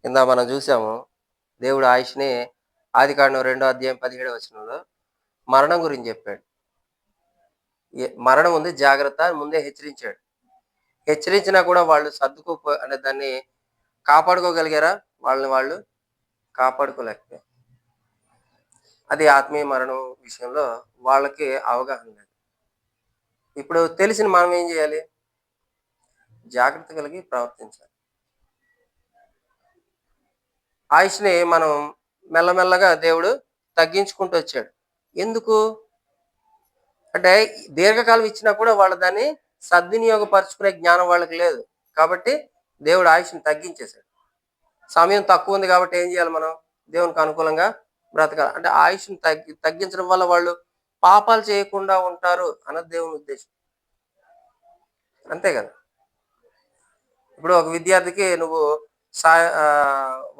ఇందాక మనం చూసాము. దేవుడు ఆయుష్‌ని ఆదికాండం 2 అధ్యాయం 17 వచనంలో మరణం గురించి చెప్పాడు. మరణం ఉంది జాగ్రత్త అని ముందే హెచ్చరించాడు. హెచ్చరించినా కూడా వాళ్ళు అంటే దాన్ని కాపాడుకోగలిగారా? వాళ్ళని వాళ్ళు కాపాడుకోలేకపోయారు. అది ఆత్మీయ మరణం విషయంలో వాళ్ళకి అవగాహన లేదు. ఇప్పుడు తెలిసిన మనం ఏం చేయాలి? జాగ్రత్త కలిగి ప్రవర్తించాలి. ఆయుష్‌ని మనం మెల్లమెల్లగా దేవుడు తగ్గించుకుంటూ వచ్చాడు. ఎందుకు? అంటే దీర్ఘకాలం ఇచ్చినా కూడా వాళ్ళు దాన్ని సద్వినియోగపరుచుకునే జ్ఞానం వాళ్ళకి లేదు. కాబట్టి దేవుడు ఆయుష్‌ని తగ్గించేసాడు. సమయం తక్కువ ఉంది కాబట్టి ఏం చేయాలి మనం? దేవునికి అనుకూలంగా బ్రతకాలి. అంటే ఆయుష్‌ని తగ్గించడం వల్ల వాళ్ళు పాపాలు చేయకుండా ఉంటారు అన్నది దేవుని ఉద్దేశం. అంతే కదా! ఇప్పుడు ఒక విద్యార్థికి నువ్వు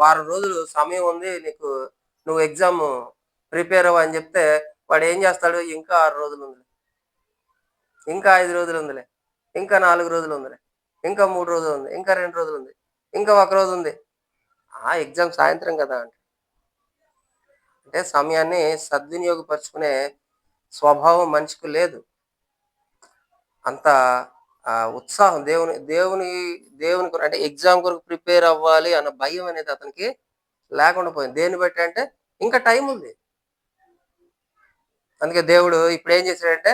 వారం రోజులు సమయం ఉంది. నువ్వు ఎగ్జామ్ ప్రిపేర్ అవ్వు అని చెప్తే వాడు ఏం చేస్తాడు? ఇంకా 6 రోజులు ఉందిలే. ఇంకా 5 రోజులు ఉందిలే. ఇంకా 4 రోజులు ఉందిలే. ఇంకా 3 రోజులు ఉంది. ఇంకా 2 రోజులు ఉంది. ఇంకా ఒక రోజు ఉంది. ఎగ్జామ్ సాయంత్రం కదా! అంటే సమయాన్ని సద్వినియోగపరుచుకునే స్వభావం మనిషికి లేదు. అంత ఉత్సాహం దేవుని కొరకు అంటే ఎగ్జామ్ కొరకు ప్రిపేర్ అవ్వాలి అన్న భయం అనేది అతనికి లేకుండా పోయింది. దేన్ని బట్టి అంటే ఇంకా టైం ఉంది. అందుకే దేవుడు ఇప్పుడు ఏం చేశాడంటే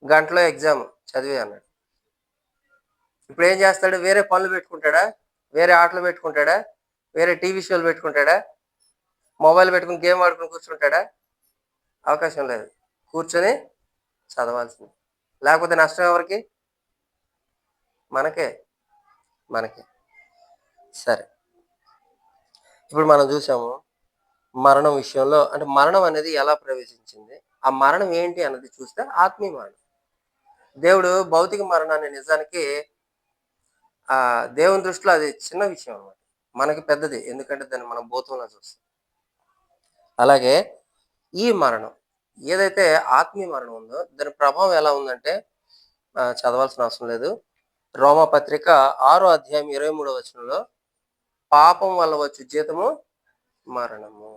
గంటలో ఎగ్జామ్ చదివే అన్నాడు. ఇప్పుడు ఏం చేస్తాడు? వేరే పనులు పెట్టుకుంటాడా? వేరే ఆటలు పెట్టుకుంటాడా? వేరే టీవీ షోలు పెట్టుకుంటాడా? మొబైల్ పెట్టుకుని గేమ్ ఆడుకుని కూర్చుంటాడా? అవకాశం లేదు. కూర్చొని చదవాల్సింది. లేకపోతే నష్టం ఎవరికి? మనకే. మనకే. సరే. ఇప్పుడు మనం చూసాము. మరణం విషయంలో అంటే మరణం అనేది ఎలా ప్రవేశించింది? ఆ మరణం ఏంటి అన్నది చూస్తే ఆత్మీయ మరణం. దేవుడు భౌతిక మరణాన్ని నిజానికి దేవుని దృష్టిలో అది చిన్న విషయం అన్నమాట. మనకి పెద్దది. ఎందుకంటే దాన్ని మనం భూతంలో చూస్తాం. అలాగే ఈ మరణం ఏదైతే ఆత్మీయ మరణం ఉందో దాని ప్రభావం ఎలా ఉందంటే చదవాల్సిన అవసరం లేదు. రోమాపత్రిక 6 అధ్యాయం 23 వచనంలో పాపం వల్ల వచ్చు జీతము మరణము.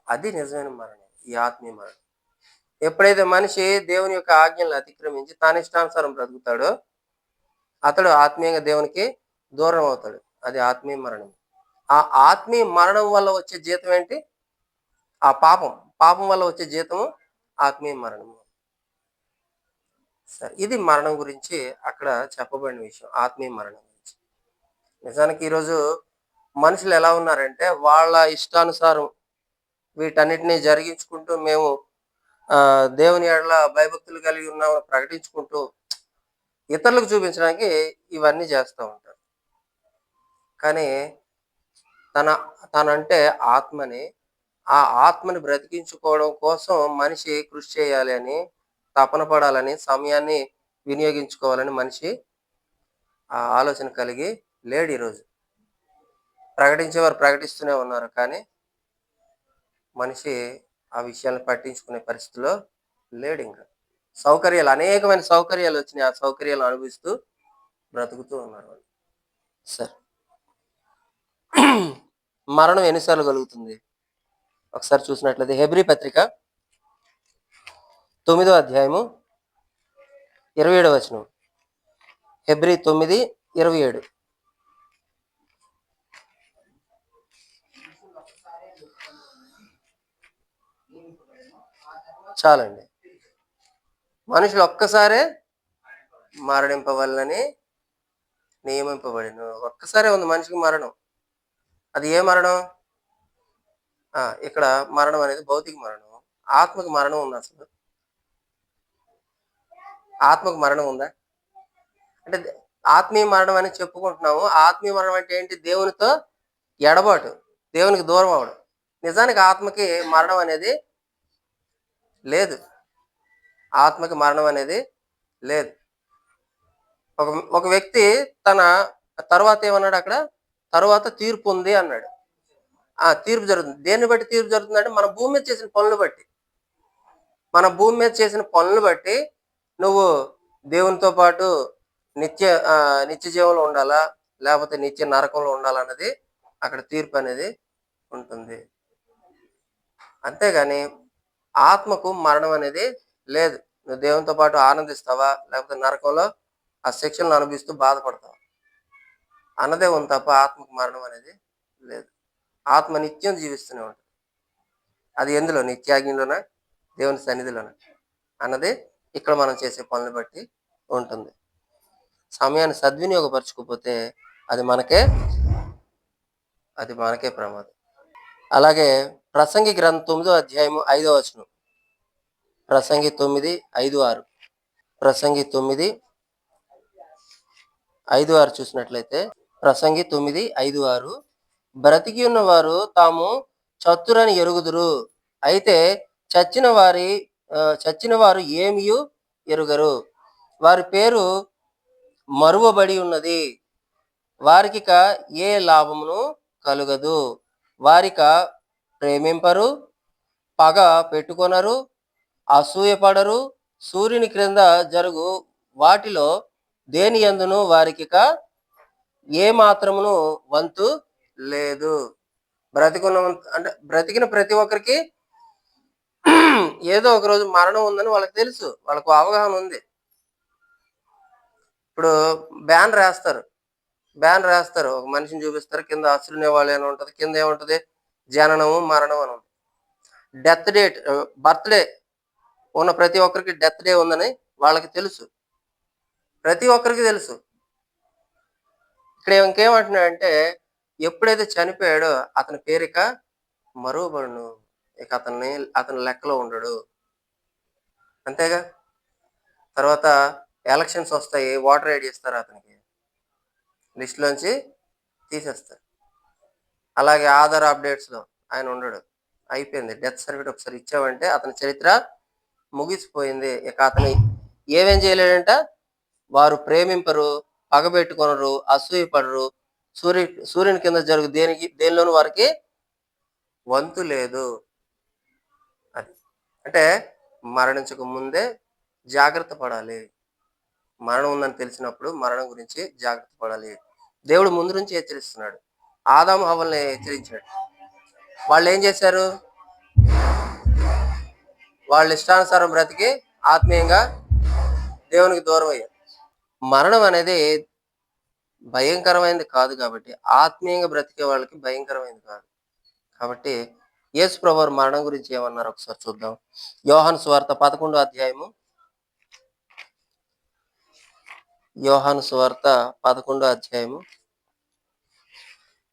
అది నిజమైన మరణం. ఈ ఆత్మీయ మరణం. ఎప్పుడైతే మనిషి దేవుని యొక్క ఆజ్ఞలను అతిక్రమించి తన ఇష్టానుసారం బ్రతుకుతాడో అతడు ఆత్మీయంగా దేవునికి దూరం అవుతాడు. అది ఆత్మీయ మరణం. ఆ ఆత్మీయ మరణం వల్ల వచ్చే జీతం ఏంటి? పాపం వల్ల వచ్చే జీతము ఆత్మీయ మరణము. సరే, ఇది మరణం గురించి అక్కడ చెప్పబడిన విషయం. ఆత్మీయ మరణం గురించి. నిజానికి ఈరోజు మనుషులు ఎలా ఉన్నారంటే వాళ్ళ ఇష్టానుసారం వీటన్నిటిని జరిగించుకుంటూ మేము దేవుని ఎడల భయభక్తులు కలిగి ఉన్నామని ప్రకటించుకుంటూ ఇతరులకు చూపించడానికి ఇవన్నీ చేస్తూ ఉంటారు. కానీ తనంటే ఆత్మని ఆ ఆత్మని బ్రతికించుకోవడం కోసం మనిషి కృషి చేయాలి అని తపన పడాలని సమయాన్ని వినియోగించుకోవాలని మనిషి ఆలోచన కలిగి లేడు. ఈరోజు ప్రకటించేవారు ప్రకటిస్తూనే ఉన్నారు. కానీ మనిషి ఆ విషయాన్ని పట్టించుకునే పరిస్థితిలో లేడు. ఇంకా అనేకమైన సౌకర్యాలు వచ్చినాయి. ఆ సౌకర్యాలు అనుభవిస్తూ బ్రతుకుతూ ఉన్నారు. సరే, మరణం ఎన్నిసార్లు కలుగుతుంది ఒకసారి చూసినట్లయితే హెబ్రీ పత్రిక 9 అధ్యాయము 27 హెబ్రీ 9:27. చాలండి. మనుషులు ఒక్కసారే మరణింపవలనని నియమింపబడిన ఒక్కసారే ఉంది మనిషికి మరణం. అది ఏ మరణం? ఇక్కడ మరణం అనేది భౌతిక మరణం. ఆత్మకు మరణం ఉంది. అసలు ఆత్మకు మరణం ఉందా? అంటే ఆత్మీయ మరణం అని చెప్పుకుంటున్నాము. ఆత్మీయ మరణం అంటే ఏంటి? దేవునితో ఎడబాటు, దేవునికి దూరం అవడం. నిజానికి ఆత్మకి మరణం అనేది లేదు. ఆత్మకి మరణం అనేది లేదు. ఒక వ్యక్తి తన తర్వాత ఏమన్నాడు అక్కడ? తర్వాత తీర్పు ఉంది అన్నాడు. తీర్పు జరుగుతుంది. దేన్ని బట్టి తీర్పు జరుగుతుందంటే మన భూమి మీద చేసిన పనులు బట్టి. మన భూమి మీద చేసిన పనులు బట్టి నువ్వు దేవునితో పాటు నిత్య జీవంలో ఉండాలా, లేకపోతే నిత్య నరకంలో ఉండాలన్నది అక్కడ తీర్పు అనేది ఉంటుంది. అంతేగాని ఆత్మకు మరణం అనేది లేదు. నువ్వు దేవునితో పాటు ఆనందిస్తావా? లేకపోతే నరకంలో ఆ శిక్షలను అనుభవిస్తూ బాధపడతావా? అన్నదే ఉంది తప్ప ఆత్మకు మరణం అనేది లేదు. ఆత్మ నిత్యం జీవిస్తూనే ఉంటుంది. అది ఎందులో? నిత్యాగ్నిలోనా? దేవుని సన్నిధిలోనా? అన్నది ఇక్కడ మనం చేసే పనులు బట్టి ఉంటుంది. సమయాన్ని సద్వినియోగపరచుకోకపోతే అది మనకే అది మనకే ప్రమాదం. అలాగే ప్రసంగి గ్రంథం 9వ అధ్యాయము 5వ వచనం. ప్రసంగి 9, 5, 6. ప్రసంగి 9, 5, 6 చూసినట్లయితే ప్రసంగి 9, 5, 6 బ్రతికి ఉన్నవారు తాము చతురని ఎరుగుదురు, అయితే చచ్చిన వారు ఏమియు ఎరుగరు. వారి పేరు మరువబడి ఉన్నది, వారికిక ఏ లాభమును కలుగదు. వారిక ప్రేమింపరు, పగ పెట్టుకొనరు, అసూయపడరు. సూర్యుని క్రింద జరుగు వాటిలో దేని యందును వారికిక ఏ మాత్రమును వంతు లేదు. బ్రతికిన ప్రతి ఒక్కరికి ఏదో ఒక రోజు మరణం ఉందని వాళ్ళకి తెలుసు, వాళ్ళకు అవగాహన ఉంది. ఇప్పుడు బ్యానర్ వేస్తారు, ఒక మనిషిని చూపిస్తారు, కింద అశ్రునివాళి అని ఉంటుంది, కింద ఏముంటది? జననము మరణం అని ఉంటుంది. డెత్ డేట్, బర్త్డే ఉన్న ప్రతి ఒక్కరికి డెత్ డే ఉందని వాళ్ళకి తెలుసు, ప్రతి ఒక్కరికి తెలుసు. ఇక్కడ ఇంకేమంటున్నాడంటే, ఎప్పుడైతే చనిపోయాడో అతని పేరిక మరువబడును, ఇక అతని లెక్కలో ఉండడు. అంతేగా. తర్వాత ఎలక్షన్స్ వస్తాయి, ఓటర్ ఐడి ఇస్తారు, అతనికి లిస్టులోంచి తీసేస్తారు. అలాగే ఆధార్ అప్డేట్స్లో ఆయన ఉండడు, అయిపోయింది. డెత్ సర్టిఫికేట్ ఒకసారి ఇచ్చావంటే అతని చరిత్ర ముగిసిపోయింది. ఇక అతని ఏమేం చేయలేడంట? వారు ప్రేమింపరు, పగబెట్టుకొనరు, అసూయపడరు. సూర్యుని కింద జరుగు దేనిలోనూ వారికి వంతు లేదు. అది అంటే మరణించక ముందే జాగ్రత్త పడాలి. మరణం ఉందని తెలిసినప్పుడు మరణం గురించి జాగ్రత్త పడాలి. దేవుడు ముందు నుంచి హెచ్చరిస్తున్నాడు. ఆదాము హవ్వల్ని హెచ్చరించాడు. వాళ్ళు ఏం చేశారు? వాళ్ళ ఇష్టానుసారం బ్రతికి ఆత్మీయంగా దేవునికి దూరం అయ్యారు. మరణం అనేది భయంకరమైనది కాదు కాబట్టి, ఆత్మీయంగా బ్రతికే వాళ్ళకి భయంకరమైనది కాదు కాబట్టి, యేసు ప్రభువు మరణం గురించి ఏమన్నారు ఒకసారి చూద్దాం. యోహాను సువార్త 11వ అధ్యాయము. యోహాను సువార్త 11వ అధ్యాయము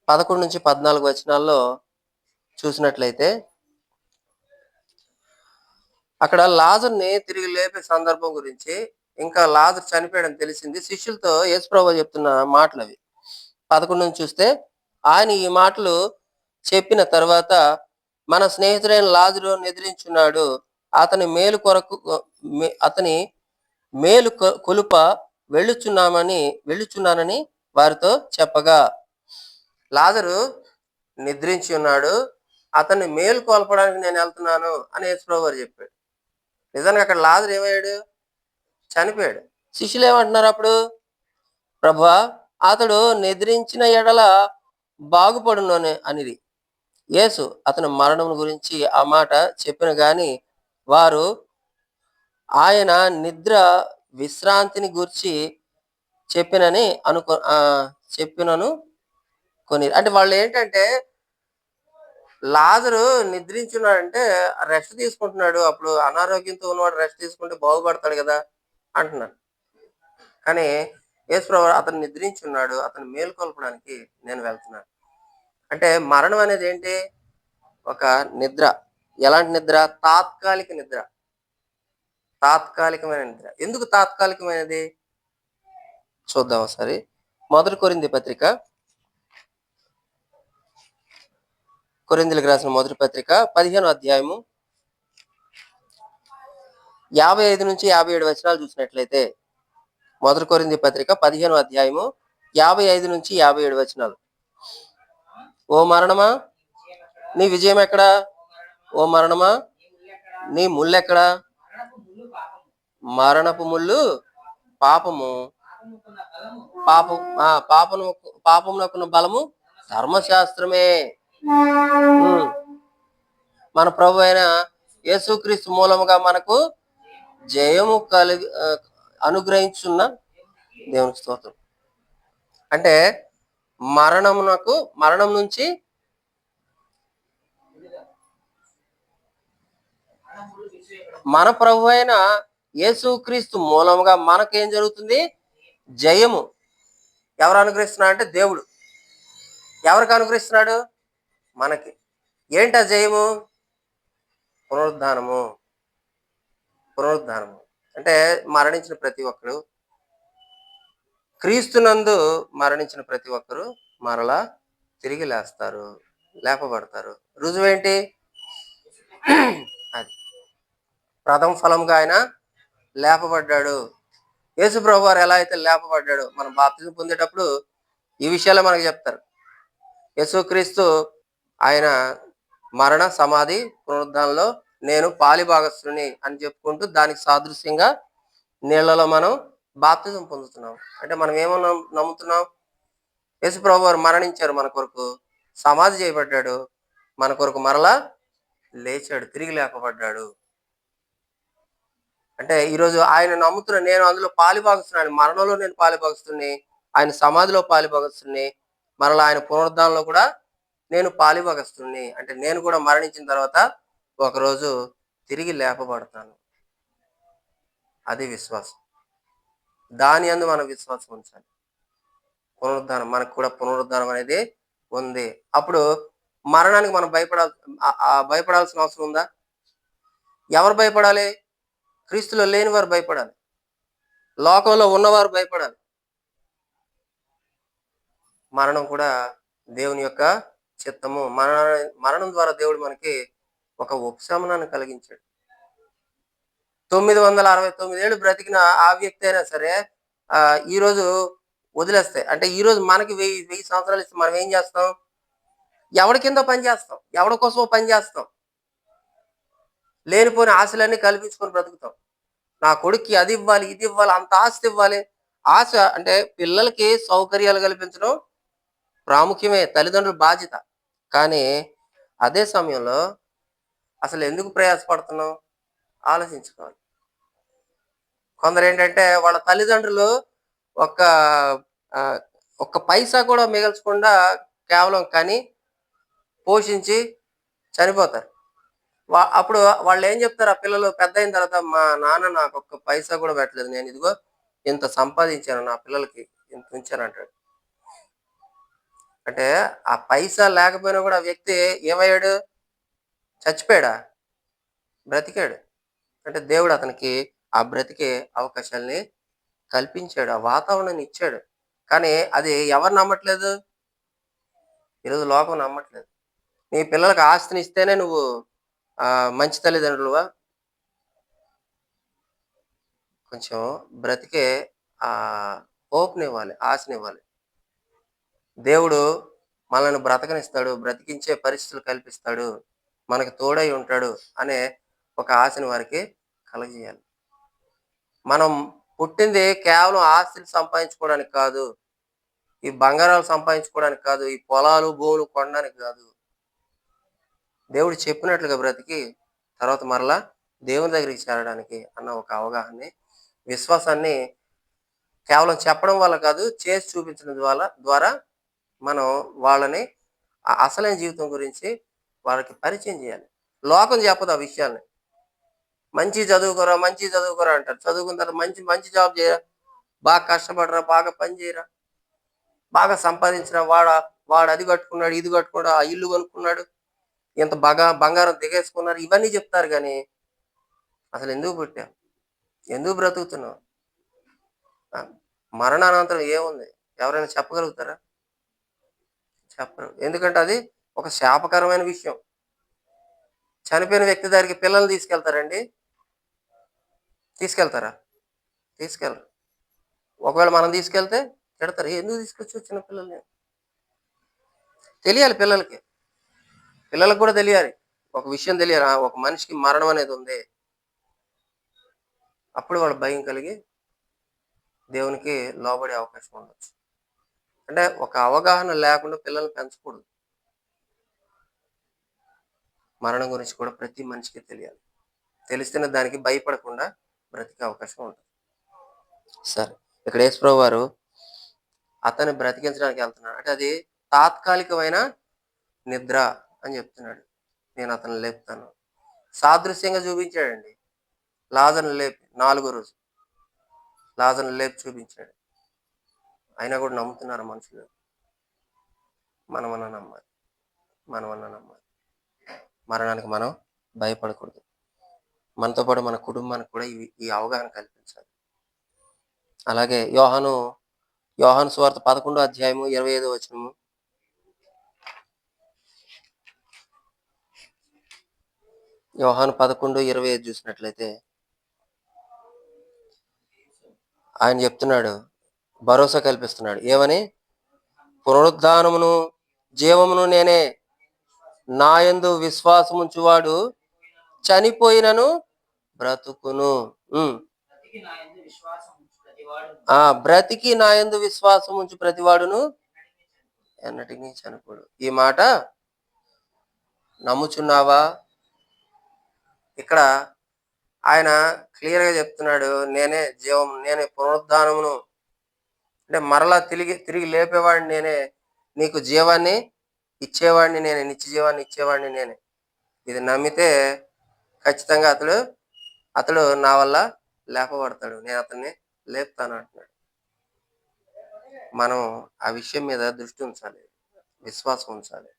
11 నుంచి 14 వచనాల్లో చూసినట్లయితే, అక్కడ లాజర్ని తిరిగి లేపే సందర్భం గురించి, ఇంకా లాజర్ చనిపోయాడని తెలిసింది. శిష్యులతో యేసు ప్రభువు చెప్తున్న మాటలు అవి. 11 నుంచి చూస్తే, ఆయన ఈ మాటలు చెప్పిన తర్వాత, మన స్నేహితుడైన లాజరు నిద్రించున్నాడు, అతని మేలు కొలుప వెళ్ళుచున్నానని వారితో చెప్పగా, లాజరు నిద్రించి ఉన్నాడు, అతన్ని మేలు కోల్పడానికి నేను వెళ్తున్నాను అని యేసుప్రభువు వారు చెప్పాడు. నిజానికి అక్కడ లాజరు ఏమయ్యాడు? చనిపోయాడు. శిష్యులు ఏమంటున్నారు అప్పుడు? ప్రభువా, అతడు నిద్రించిన ఎడల బాగుపడును అనిది. యేసు అతని మరణం గురించి ఆ మాట చెప్పిన గాని వారు ఆయన నిద్ర విశ్రాంతిని గూర్చి చెప్పినను కొని. అంటే వాళ్ళు ఏంటంటే, లాజరు నిద్రించున్నాడంటే రెస్ట్ తీసుకుంటున్నాడు, అప్పుడు అనారోగ్యంతో ఉన్నవాడు రెస్ట్ తీసుకుంటే బాగుపడతాడు కదా అంటున్నాడు. కానీ యేసుప్రభువు అతను నిద్రించున్నాడు, అతను మేలుకొల్పడానికి నేను వెళ్తున్నాను. అంటే మరణం అనేది ఏంటి? ఒక నిద్ర. ఎలాంటి నిద్ర? తాత్కాలిక నిద్ర, తాత్కాలికమైన నిద్ర. ఎందుకు తాత్కాలికమైనది చూద్దాం ఒకసారి. 1 కొరింథీ పత్రిక, కొరింథీయులకు రాసిన 1 పత్రిక 15వ అధ్యాయము 55 నుంచి 57 వచనాలు చూసినట్లయితే, 1 కొరింథీ పత్రిక 15వ అధ్యాయము 55 నుంచి 57 వచనాలు. ఓ మరణమా, నీ విజయం ఎక్కడా? ఓ మరణమా, నీ ముళ్ళెక్కడా? మరణపు ముళ్ళు పాపము, పాపమునకున్న బలము ధర్మశాస్త్రమే. ఉమ్. మన ప్రభు అయిన యేసుక్రీస్తు మూలముగా మనకు జయము అనుగ్రహించున్న దేవునికి స్తోత్రం. అంటే మరణం నుంచి మన ప్రభు అయిన యేసుక్రీస్తు మూలముగా మనకేం జరుగుతుంది? జయము. ఎవరు అనుగ్రహిస్తున్నాడు అంటే దేవుడు. ఎవరికి అనుగ్రహిస్తున్నాడు? మనకి. ఏంటి ఆ జయము? పునరుద్ధానము. అంటే మరణించిన ప్రతి ఒక్కరు, క్రీస్తునందు మరణించిన ప్రతి ఒక్కరు మరలా తిరిగి లేపబడతారు. రుజువేంటి? అది ప్రథమ ఫలంగా ఆయన లేపబడ్డాడు. యేసు ప్రభు వారు ఎలా అయితే లేపబడ్డాడు, మనం బాప్తిజం పొందేటప్పుడు ఈ విషయాలే మనకు చెప్తారు. యేసుక్రీస్తు ఆయన మరణ, సమాధి, పునరుద్ధానంలో నేను పాలిభాగస్తుని అని చెప్పుకుంటూ దానికి సాదృశ్యంగా నీళ్లలో మనం బాప్తిజం పొందుతున్నాం. అంటే మనం ఏమన్నా నమ్ముతున్నాం? యేసు ప్రభు వారు మరణించారు మన కొరకు, సమాధి చేయబడ్డాడు, మన కొరకు మరలా లేచాడు, తిరిగి లేపబడ్డాడు. అంటే ఈరోజు ఆయన నమ్ముతున్న నేను అందులో పాలిభాగస్తున్నాను. మరణంలో నేను పాలిభాగస్తుని, ఆయన సమాధిలో పాలిభాగస్తుని, మరలా ఆయన పునరుద్ధానంలో కూడా నేను పాలిభాగస్తుని. అంటే నేను కూడా మరణించిన తర్వాత ఒకరోజు తిరిగి లేపబడతాను. అది విశ్వాసం. దాని యందు మనం విశ్వాసం ఉంచాలి. పునరుద్ధానం, మనకు కూడా పునరుద్ధానం అనేది ఉంది. అప్పుడు మరణానికి మనం భయపడాల్సిన అవసరం ఉందా? ఎవరు భయపడాలి? క్రీస్తులో లేని వారు భయపడాలి, లోకంలో ఉన్నవారు భయపడాలి. మరణం కూడా దేవుని యొక్క చిత్తము. మరణం ద్వారా దేవుడు మనకి ఒక ఉపశమనాన్ని కలిగించాడు. 969 ఏళ్ళు బ్రతికిన ఆ వ్యక్తి అయినా సరే ఈరోజు వదిలేస్తే, అంటే ఈరోజు మనకి 1000 సంవత్సరాలు ఇస్తే మనం ఏం చేస్తాం? ఎవడి కింద పని చేస్తాం, ఎవడి కోసమో పని చేస్తాం, లేనిపోయిన ఆశలన్నీ కల్పించుకొని బ్రతుకుతాం. నా కొడుక్కి అది ఇవ్వాలి, ఇది ఇవ్వాలి, అంత ఆస్తి ఇవ్వాలి. ఆశ అంటే పిల్లలకి సౌకర్యాలు కల్పించడం ప్రాముఖ్యమే, తల్లిదండ్రుల బాధ్యత. కానీ అదే సమయంలో అసలు ఎందుకు ప్రయాసపడుతున్నాం ఆలోచించుకోవాలి. కొందరు ఏంటంటే వాళ్ళ తల్లిదండ్రులు ఒక్క ఒక్క పైసా కూడా మిగల్చకుండా కేవలం కని పోషించి చనిపోతారు. అప్పుడు వాళ్ళు ఏం చెప్తారు? ఆ పిల్లలు పెద్ద అయిన తర్వాత, మా నాన్న నాకు ఒక్క పైసా కూడా పెట్టలేదు, నేను ఇదిగో ఇంత సంపాదించాను, నా పిల్లలకి ఇంత ఉంచాను అంటాడు. అంటే ఆ పైసా లేకపోయినా కూడా ఆ వ్యక్తి ఏమయ్యాడు? చచ్చిపోయాడా? బ్రతికాడు. అంటే దేవుడు అతనికి ఆ బ్రతికే అవకాశాలని కల్పించాడు, ఆ వాతావరణాన్ని ఇచ్చాడు. కానీ అది ఎవరు నమ్మట్లేదు? ఈరోజు లోకం నమ్మట్లేదు. నీ పిల్లలకు ఆస్తిని ఇస్తేనే నువ్వు మంచి తల్లిదండ్రులువా? కొంచెం బ్రతికే హోప్నివ్వాలి, ఆశనివ్వాలి. దేవుడు మనల్ని బ్రతకనిస్తాడు, బ్రతికించే పరిస్థితులు కల్పిస్తాడు, మనకు తోడై ఉంటాడు అనే ఒక ఆశని వారికి కలగజేయాలి. మనం పుట్టింది కేవలం ఆస్తులు సంపాదించుకోవడానికి కాదు, ఈ బంగారాలు సంపాదించుకోవడానికి కాదు, ఈ పొలాలు భూములు కొనడానికి కాదు. దేవుడు చెప్పినట్లుగా బ్రతికి తర్వాత మరలా దేవుని దగ్గరికి చేరడానికి అన్న ఒక అవగాహనని, విశ్వాసాన్ని కేవలం చెప్పడం వల్ల కాదు, చేసి చూపించడం ద్వారా మనం వాళ్ళని అసలైన జీవితం గురించి వాళ్ళకి పరిచయం చేయాలి. లోకం చెప్పదు ఆ విషయాన్ని. మంచి చదువుకోరా అంటారు. చదువుకున్న తర్వాత మంచి మంచి జాబ్ చేయరా, బాగా కష్టపడరా, బాగా పని చేయరా, బాగా సంపాదించరా, వాడు అది కట్టుకున్నాడు, ఇది కట్టుకున్నాడు, ఆ ఇల్లు కొనుక్కున్నాడు, ఇంత బంగారం దిగేసుకున్నారు, ఇవన్నీ చెప్తారు. కానీ అసలు ఎందుకు పుట్టావు, ఎందుకు బ్రతుకుతున్నావు, మరణానంతరం ఏముంది, ఎవరైనా చెప్పగలుగుతారా? చెప్పరు. ఎందుకంటే అది ఒక శాపకరమైన విషయం. చనిపోయిన వ్యక్తి దగ్గరికి పిల్లల్ని తీసుకెళ్తారండి? తీసుకెళ్తారా? తీసుకెళ్ళరు. ఒకవేళ మనం తీసుకెళ్తే తిడతారు, ఎందుకు తీసుకొచ్చి చిన్న పిల్లల్ని. తెలియాలి పిల్లలకు కూడా తెలియాలి, ఒక విషయం తెలియాలి, ఒక మనిషికి మరణం అనేది ఉంది. అప్పుడు వాళ్ళ భయం కలిగి దేవునికి లోబడే అవకాశం ఉండొచ్చు. అంటే ఒక అవగాహన లేకుండా పిల్లల్ని పెంచకూడదు. మరణం గురించి కూడా ప్రతి మనిషికి తెలియాలి. తెలిస్తేనే దానికి భయపడకుండా బ్రతికే అవకాశం ఉంటుంది. సరే. ఇక్కడ యేసుప్రభు వారు అతన్ని బ్రతికించడానికి ఎళ్తున్నాడు. అంటే అది తాత్కాలికమైన నిద్ర అని చెప్తున్నాడు. నేను అతన్ని లేపుతాను. సాదృశ్యంగా చూపించాడండి. లాజరుని లేపి నాలుగో రోజు లాజరుని లేపి చూపించాడు. అయినా కూడా నమ్ముతున్నారు మనుషులు. మనమన్నా నమ్మాలి. మనమన్నా నమ్మాలి. మరణానికి మనం భయపడకూడదు. మనతో పాటు మన కుటుంబానికి కూడా ఈ అవగాహన కల్పించాలి. అలాగే యోహాను సువార్త 11 అధ్యాయము 25 వచనము. యోహాను 11:25 చూసినట్లయితే ఆయన చెప్తున్నాడు, భరోసా కల్పిస్తున్నాడు. ఏమని? పునరుద్ధానమును జీవమును నేనే. నా యందు విశ్వాసముంచువాడు చనిపోయినను బ్రతుకును. బ్రతికి నా యందు విశ్వాసం ఉంచు ప్రతివాడును ఎన్నటికీ చనిపోడు. ఈ మాట నమ్ముచున్నావా? ఇక్కడ ఆయన క్లియర్‌గా చెప్తున్నాడు. నేనే జీవం, నేనే పునరుద్ధానమును. అంటే మరలా తిరిగి లేపేవాడిని నేనే. నీకు జీవాన్ని ఇచ్చేవాడిని నేనే. నిత్య జీవాన్ని ఇచ్చేవాడిని నేనే. ఇది నమ్మితే ఖచ్చితంగా అతడు నా వల్ల లేపబడతాడు. నేను అతన్ని లేపుతాను అంటున్నాడు. మనం ఆ విషయం మీద దృష్టి ఉంచాలి. విశ్వాసం ఉంచాలి.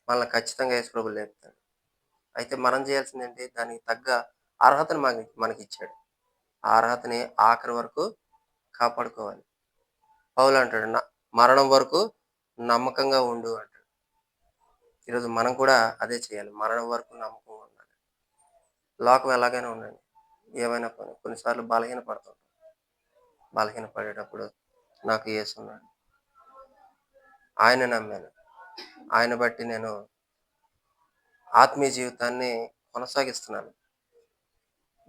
మనల్ని ఖచ్చితంగా యేసు ప్రభువు లేపుతాడు. అయితే మనం చేయాల్సిందేంటి? దానికి తగ్గ అర్హతను మనకిచ్చాడు. ఆ అర్హతని ఆఖరి వరకు కాపాడుకోవాలి. పౌలు అంటాడు, మరణం వరకు నమ్మకంగా ఉండు అంటాడు. ఈరోజు మనం కూడా అదే చేయాలి. మరణం వరకు నమ్మకంగా ఉండాలి. లోకం ఎలాగైనా ఉండండి. ఏమైనా కొన్నిసార్లు బలహీన పడతాం. బలహీన పడేటప్పుడు నాకు యేసు ఉన్నాడు. ఆయన నమ్మాను. ఆయన బట్టి నేను ఆత్మీయ జీవితాన్ని కొనసాగిస్తున్నాను.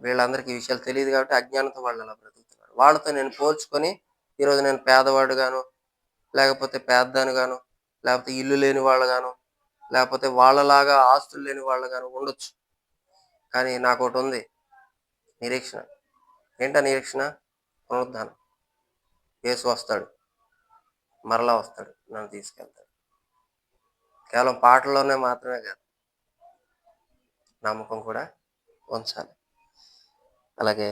వీళ్ళందరికీ ఈ విషయాలు తెలియదు కాబట్టి అజ్ఞానంతో వాళ్ళు అలా బ్రతుకుతున్నారు. వాళ్ళతో నేను పోల్చుకొని ఈరోజు నేను పేదవాడుగాను, లేకపోతే పేదదానిగాను, లేకపోతే ఇల్లు లేని వాళ్ళగాను, లేకపోతే వాళ్ళలాగా ఆస్తులు లేని వాళ్ళగాను ఉండొచ్చు. కానీ నాకోటి ఉంది నిరీక్షణ. ఏంటా నిరీక్షణ? పునరుద్ధానం. యేసు వస్తాడు. మరలా వస్తాడు. నన్ను తీసుకెళ్తాడు. కేవలం పాటల్లోనే మాత్రమే కాదు, నమ్మకం కూడా ఉంచాలి. అలాగే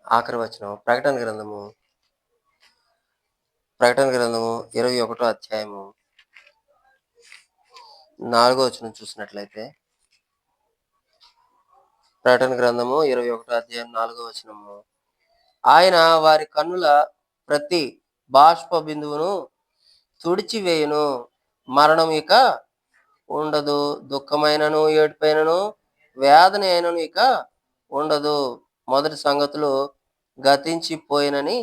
ఆఖరి వచనం ప్రకటన గ్రంథము 21 అధ్యాయము 4 వచనం చూసినట్లయితే, ప్రకటన గ్రంథము 21 అధ్యాయం 4 వచనము. ఆయన వారి కన్నుల ప్రతి బాష్ప బిందువును తుడిచివేయును. మరణం ఇక ఉండదు. దుఃఖమైనను, ఏడుపైనను, వేదన అయినను ఇక ఉండదు. మొదటి సంగతులు గతించిపోయినని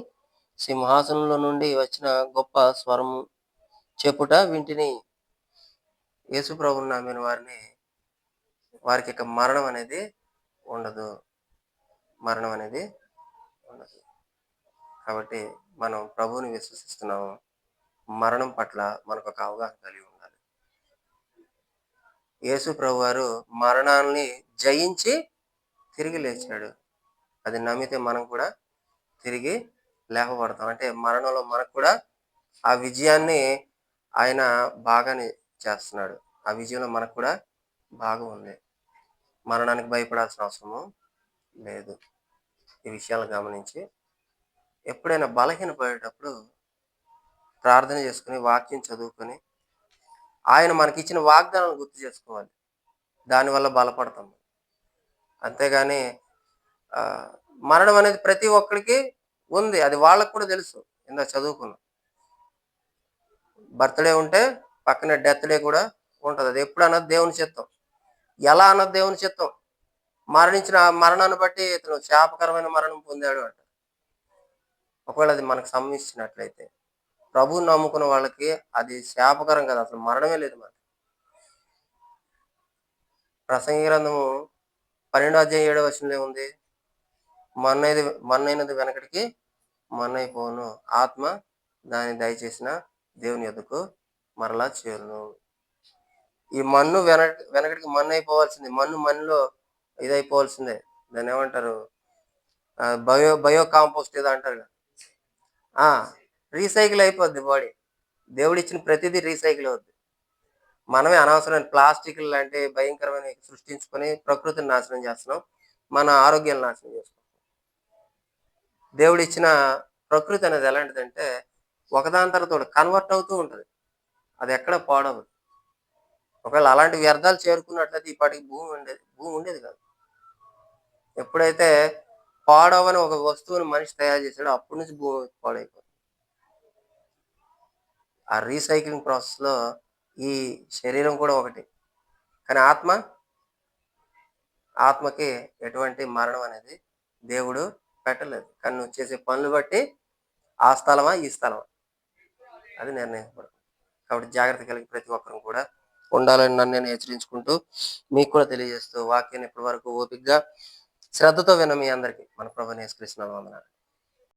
సింహాసనంలో నుండి వచ్చిన గొప్ప స్వరము చెప్పుట వింటిని. యేసు ప్రభువుని నమ్మిన వారికి ఇక మరణం అనేది ఉండదు. మరణం అనేది ఉండదు. కాబట్టి మనం ప్రభువుని విశ్వసిస్తున్నాము. మరణం పట్ల మనకు ఒక అవగాహన కలిగి ఉండాలి. యేసు ప్రభువారు మరణాన్ని జయించి తిరిగి లేచాడు. అది నమ్మితే మనం కూడా తిరిగి లేపబడతాం. అంటే మరణంలో మనకు కూడా ఆ విజయాన్ని ఆయన బాగానే చేస్తున్నాడు. ఆ విజయంలో మనకు కూడా భాగం ఉంది. మరణానికి భయపడాల్సిన అవసరము లేదు. ఈ విషయాలు గమనించి ఎప్పుడైనా బలహీనపడేటప్పుడు ప్రార్థన చేసుకుని, వాక్యం చదువుకొని, ఆయన మనకిచ్చిన వాగ్దానాలను గుర్తు చేసుకోవాలి. దానివల్ల బలపడతాం. అంతేగాని మరణం అనేది ప్రతి ఒక్కరికి ఉంది. అది వాళ్ళకు కూడా తెలుసు. ఇందాక చదువుకున్నాం. బర్త్‌డే ఉంటే పక్కనే డెత్ డే కూడా ఉంటది. అది ఎప్పుడు అన్నది దేవుని చిత్తం. ఎలా అన్నది దేవుని చిత్తం. మరణించిన మరణాన్ని బట్టి ఇతను శాపకరమైన మరణం పొందాడు అంట. ఒకవేళ అది మనకు సంభవించినట్లయితే, ప్రభువుని నమ్ముకున్న వాళ్ళకి అది శాపకరం కాదు. అసలు మరణమే లేదు మనకి. ప్రసంగి గ్రంథము 12 అధ్యాయం 7 వచనంలో ఏముంది? మన్నైనది వెనకటికి మన్నైపోను. ఆత్మ దాన్ని దయచేసిన దేవుని యొద్దకు మరలా చేరును. ఈ మన్ను వెనకటికి మన్నయిపోవాల్సిందే. మన్నులో ఇదైపోవాల్సిందే. దాన్నేమంటారు? బయో కాంపోస్ట్ ఏదో అంటారు కదా! ఆ! రీసైకిల్ అయిపోద్ది బాడీ. దేవుడిచ్చిన ప్రతీదీ రీసైకిల్ అవుద్ది. మనమే అనవసరమైన ప్లాస్టిక్‌లు లాంటి భయంకరమైనవి సృష్టించుకొని ప్రకృతిని నాశనం చేస్తున్నాం. మన ఆరోగ్యాన్ని నాశనం చేసుకుంటున్నాం. దేవుడిచ్చిన ప్రకృతి అనేది ఎలాంటిదంటే, ఒకదాని తర్వాత ఒకటి కన్వర్ట్ అవుతూ ఉంటది. అదెక్కడ పాడవదు. ఒకవేళ అలాంటి వ్యర్థాలు చేరుకున్నట్లయితే ఈ పాటికి భూమి ఉండేది కాదు. ఎప్పుడైతే పాడవని ఒక వస్తువుని మనిషి తయారు చేసాడో అప్పటి నుంచి భూమి పాడైపోయింది. ఆ రీసైక్లింగ్ ప్రాసెస్‌లో ఈ శరీరం కూడా ఒకటి. కానీ ఆత్మకి ఎటువంటి మరణం అనేది దేవుడు పెట్టలేదు. కానీ నువ్వు చేసే పనులు బట్టి ఆ స్థలమా, ఈ స్థలమా అది నిర్ణయించబడుతుంది. కాబట్టి జాగ్రత్త కలిగి ప్రతి ఒక్కరు కూడా ఉండాలని నన్ను నేను హెచ్చరించుకుంటూ, మీకు కూడా తెలియజేస్తూ వాక్యాన్ని ఇప్పటి వరకు ఓపికగా శ్రద్ధతో విన్న మీ అందరికీ మన ప్రభువైన యేసుక్రీస్తు నామమున వందనాలు.